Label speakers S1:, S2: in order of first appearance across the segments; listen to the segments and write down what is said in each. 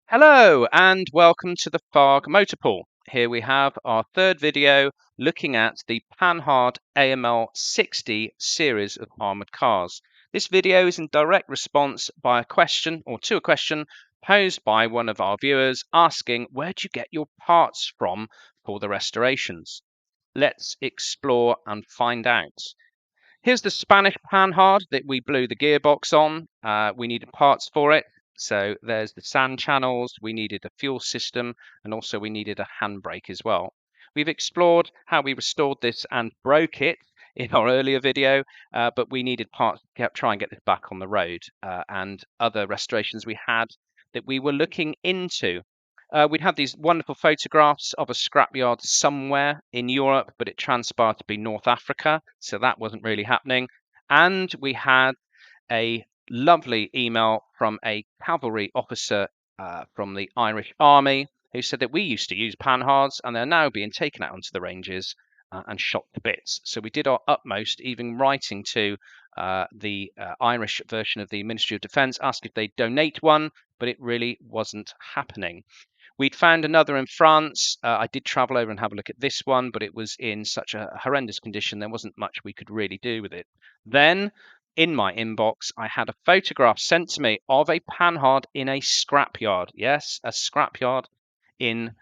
S1: Hello and welcome to the FARG Motorpool. Here we have our third video looking at the Panhard AML60 series of armoured cars. This video is in direct response by a question posed by one of our viewers asking, where do you get your parts from for the restorations? Let's explore and find out. Here's the Spanish Panhard that we blew the gearbox on. We needed parts for it. So there's the sand channels, we needed a fuel system, and also we needed a handbrake as well. We've explored how we restored this and broke it in our earlier video, but we needed parts to try and get this back on the road, and other restorations we had that we were looking into. We'd had these wonderful photographs of a scrapyard somewhere in Europe, but it transpired to be North Africa, so that wasn't really happening. And we had a lovely email from a cavalry officer from the Irish Army who said that we used to use Panhards and they're now being taken out onto the ranges and shot to bits. So we did our utmost, even writing to the Irish version of the Ministry of Defence, asked if they'd donate one, but it really wasn't happening. We'd found another in France. I did travel over and have a look at this one, but it was in such a horrendous condition, there wasn't much we could really do with it. Then, in my inbox, I had a photograph sent to me of a Panhard in a scrapyard. Yes, a scrapyard in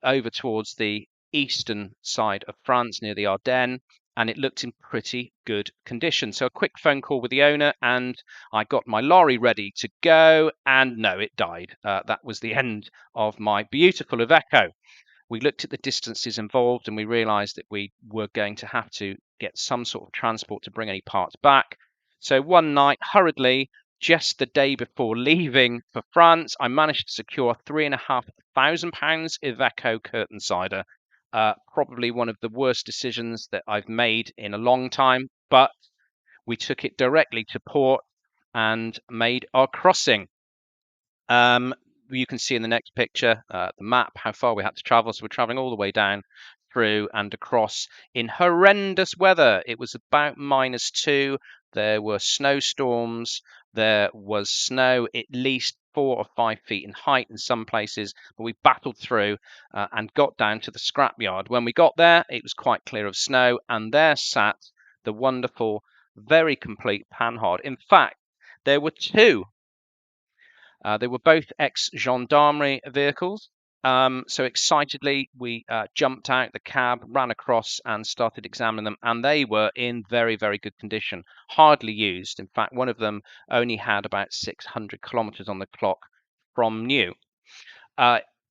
S1: over towards the eastern side of France near the Ardennes, and it looked in pretty good condition. So a quick phone call with the owner and I got my lorry ready to go, and no, it died. That was the end of my beautiful Iveco. We looked at the distances involved and we realized that we were going to have to get some sort of transport to bring any parts back. So one night, hurriedly, just the day before leaving for France, I managed to secure £3,500 Iveco curtain cider. Probably one of the worst decisions that I've made in a long time, but we took it directly to port and made our crossing. You can see in the next picture, the map, how far we had to travel. So we're traveling all the way down through and across in horrendous weather. It was about -2. There were snowstorms. There was snow at least 4 or 5 feet in height in some places, but we battled through and got down to the scrapyard. When we got there, it was quite clear of snow, and there sat the wonderful, very complete Panhard. In fact, there were two. They were both ex-gendarmerie vehicles. So excitedly, we jumped out the cab, ran across and started examining them. And they were in very, very good condition, hardly used. In fact, one of them only had about 600 kilometers on the clock from new.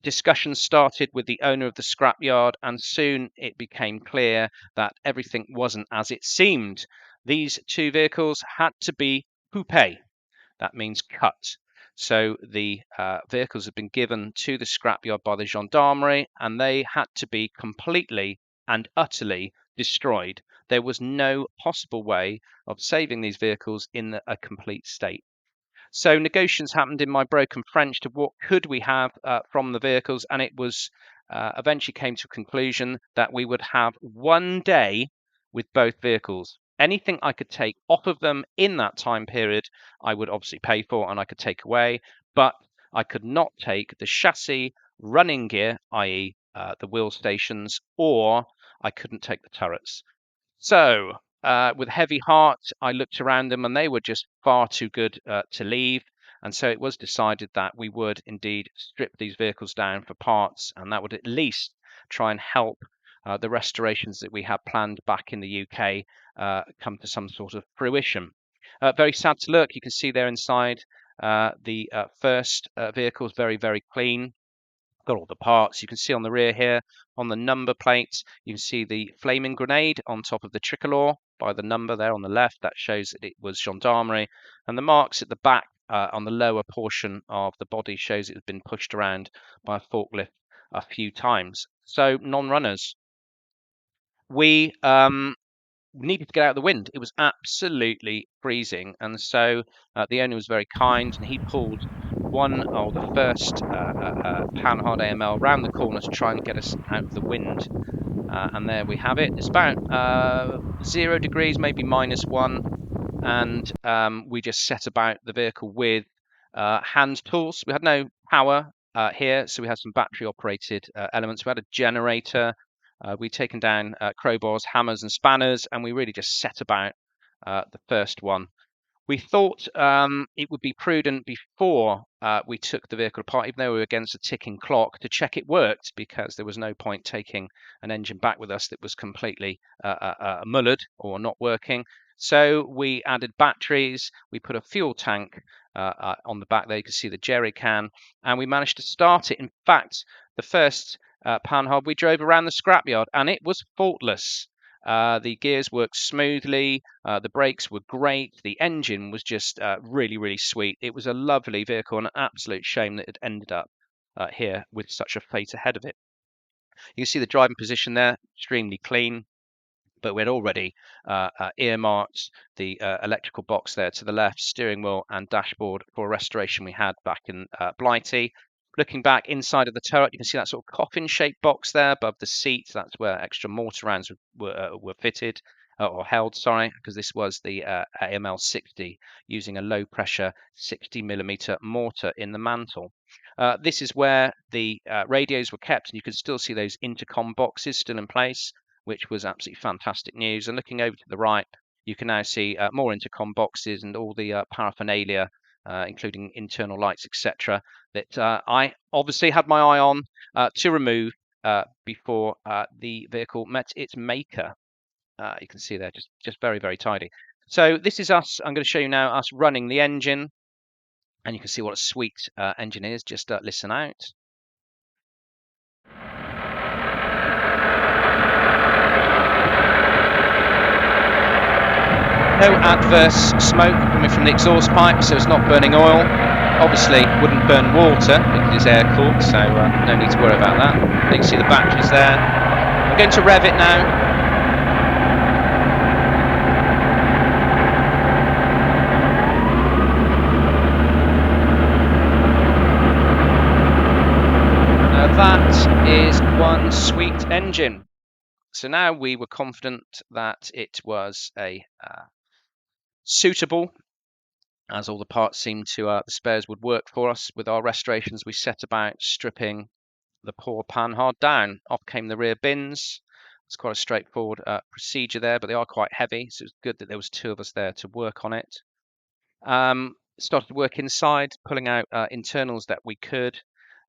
S1: Discussions started with the owner of the scrapyard, and soon it became clear that everything wasn't as it seemed. These two vehicles had to be coupé. That means cut. So the vehicles had been given to the scrapyard by the gendarmerie, and they had to be completely and utterly destroyed. There was no possible way of saving these vehicles in a complete state. So negotiations happened in my broken French to what could we have from the vehicles, and it was eventually came to a conclusion that we would have 1 day with both vehicles. Anything I could take off of them in that time period, I would obviously pay for and I could take away, but I could not take the chassis, running gear, i.e. The wheel stations, or I couldn't take the turrets. So with a heavy heart, I looked around them and they were just far too good to leave. And so it was decided that we would indeed strip these vehicles down for parts, and that would at least try and help the restorations that we had planned back in the UK come to some sort of fruition. Very sad to look. You can see there inside the first vehicle is very, very clean. Got all the parts. You can see on the rear here, on the number plates, you can see the flaming grenade on top of the tricolor by the number there on the left. That shows that it was gendarmerie. And the marks at the back on the lower portion of the body shows it has been pushed around by a forklift a few times. So non-runners. We needed to get out of the wind. It was absolutely freezing, and so the owner was very kind, and he pulled one of the first Panhard AML round the corner to try and get us out of the wind. And there we have it. It's about 0 degrees, maybe -1, and we just set about the vehicle with hand tools. We had no power here, so we had some battery operated elements. We had a generator. We'd taken down crowbars, hammers and spanners, and we really just set about the first one. We thought it would be prudent before we took the vehicle apart, even though we were against a ticking clock, to check it worked, because there was no point taking an engine back with us that was completely mullered or not working. So we added batteries, we put a fuel tank on the back there, you can see the jerry can, and we managed to start it. In fact, the first Panhard we drove around the scrapyard, and it was faultless. The gears worked smoothly, the brakes were great, the engine was just really, really sweet. It was a lovely vehicle, and an absolute shame that it ended up here with such a fate ahead of it. You can see the driving position there, extremely clean, but we'd already earmarked the electrical box there to the left, steering wheel and dashboard, for a restoration we had back in Blighty. Looking back inside of the turret, you can see that sort of coffin-shaped box there above the seat. That's where extra mortar rounds were fitted or held, sorry, because this was the AML60 using a low-pressure 60mm mortar in the mantle. This is where the radios were kept, and you can still see those intercom boxes still in place, which was absolutely fantastic news. And looking over to the right, you can now see more intercom boxes and all the paraphernalia, including internal lights, etc., that I obviously had my eye on to remove before the vehicle met its maker. You can see there, just very, very tidy. So this is us. I'm going to show you now us running the engine, and you can see what a sweet engine is. Just listen out. No adverse smoke coming from the exhaust pipe, so it's not burning oil. Obviously wouldn't burn water because it's air cooled, so no need to worry about that. You can see the batteries there. I'm going to rev it now. Now that is one sweet engine. So now we were confident that it was a suitable, as all the parts seemed to, the spares would work for us. With our restorations, we set about stripping the poor Panhard down. Off came the rear bins. It's quite a straightforward procedure there, but they are quite heavy, so it's good that there was two of us there to work on it. Started work inside, pulling out internals that we could,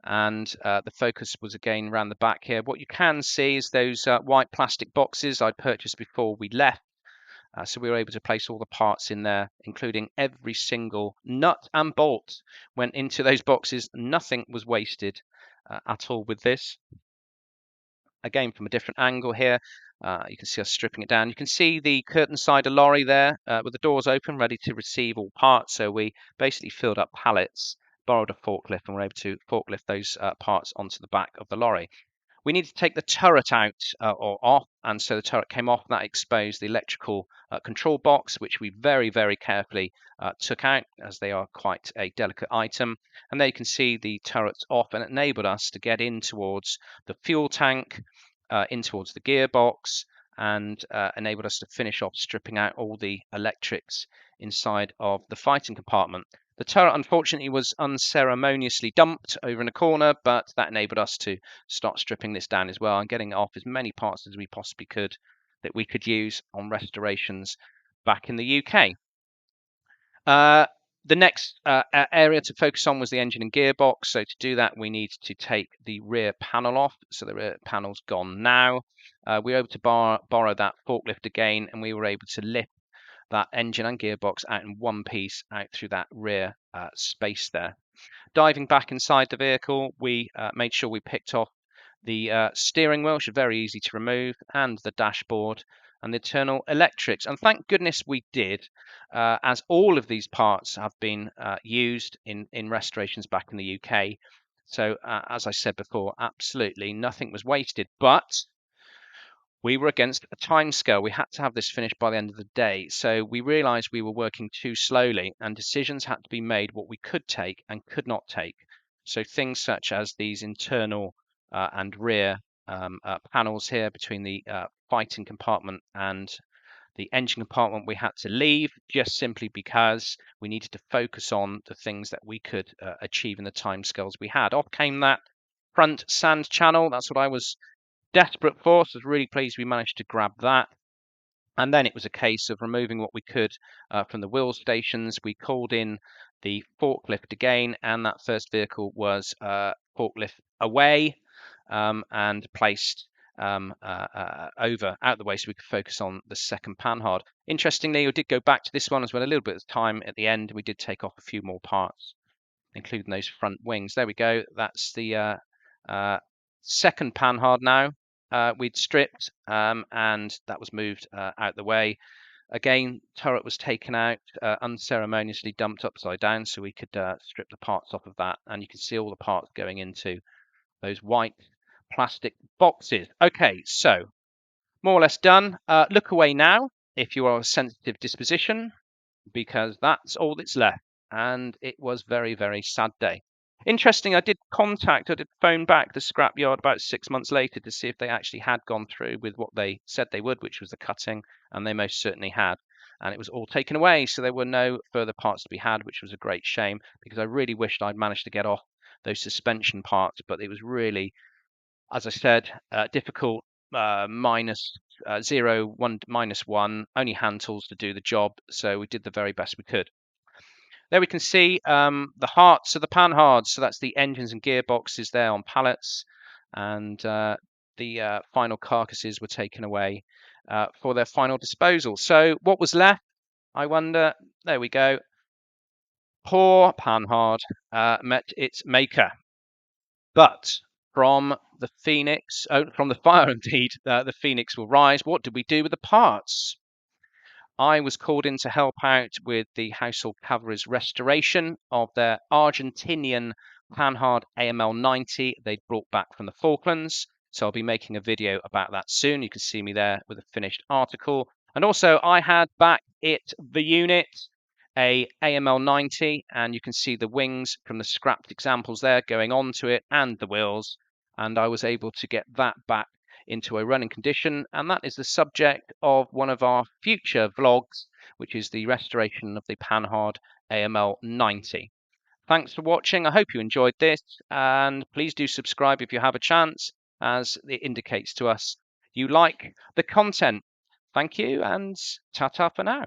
S1: and the focus was again around the back here. What you can see is those white plastic boxes I'd purchased before we left. So we were able to place all the parts in there, including every single nut and bolt went into those boxes. Nothing was wasted at all with this. Again, from a different angle here, you can see us stripping it down. You can see the curtain side of lorry there with the doors open, ready to receive all parts. So we basically filled up pallets, borrowed a forklift, and were able to forklift those parts onto the back of the lorry. We needed to take the turret out or off, and so the turret came off. That exposed the electrical control box, which we very, very carefully took out, as they are quite a delicate item. And there you can see the turrets off, and it enabled us to get in towards the fuel tank, in towards the gearbox, and enabled us to finish off stripping out all the electrics inside of the fighting compartment. The turret, unfortunately, was unceremoniously dumped over in a corner, but that enabled us to start stripping this down as well and getting off as many parts as we possibly could that we could use on restorations back in the UK. The next area to focus on was the engine and gearbox. So to do that, we need to take the rear panel off. So the rear panel's gone now. We were able to borrow that forklift again, and we were able to lift that engine and gearbox out in one piece out through that rear space there. Diving back inside the vehicle, we made sure we picked off the steering wheel, which is very easy to remove, and the dashboard and the internal electrics. And thank goodness we did, as all of these parts have been used in restorations back in the UK. So as I said before, absolutely nothing was wasted, but we were against a time scale. We had to have this finished by the end of the day. So we realized we were working too slowly, and decisions had to be made what we could take and could not take. So things such as these internal and rear panels here between the fighting compartment and The engine compartment we had to leave just simply because we needed to focus on the things that we could achieve in the timescales we had. Off came that front sand channel. That's what I was desperate for, so I was really pleased we managed to grab that. And then it was a case of removing what we could from the wheel stations. We called in the forklift again, and that first vehicle was forklift away and placed over out the way so we could focus on the second Panhard. Interestingly, we did go back to this one as well a little bit of time at the end. We did take off a few more parts, including those front wings. There we go. That's the second Panhard now. We'd stripped and that was moved out the way. Again, turret was taken out, unceremoniously dumped upside down so we could strip the parts off of that. And you can see all the parts going into those white plastic boxes. Okay, so more or less done. Look away now if you are a sensitive disposition, because that's all that's left. And it was very, very sad day. Interesting, I did phone back the scrapyard about 6 months later to see if they actually had gone through with what they said they would, which was the cutting, and they most certainly had. And it was all taken away, so there were no further parts to be had, which was a great shame, because I really wished I'd managed to get off those suspension parts, but it was really, as I said, difficult, minus 0, 1, -1, only hand tools to do the job, so we did the very best we could. There we can see the hearts of the Panhards, so that's the engines and gearboxes there on pallets, and the final carcasses were taken away for their final disposal. So what was left, I wonder? There we go. Poor Panhard met its maker. But from the phoenix, from the fire indeed, the phoenix will rise. What did we do with the parts? I was called in to help out with the Household Cavalry's restoration of their Argentinian Panhard AML60 they'd brought back from the Falklands. So I'll be making a video about that soon. You can see me there with a finished article. And also I had back the unit, a AML90, and you can see the wings from the scrapped examples there going onto it and the wheels. And I was able to get that back into a running condition, and that is the subject of one of our future vlogs, which is the restoration of the Panhard AML90. Thanks for watching. I hope you enjoyed this, and please do subscribe if you have a chance, as it indicates to us you like the content. Thank you, and ta-ta for now.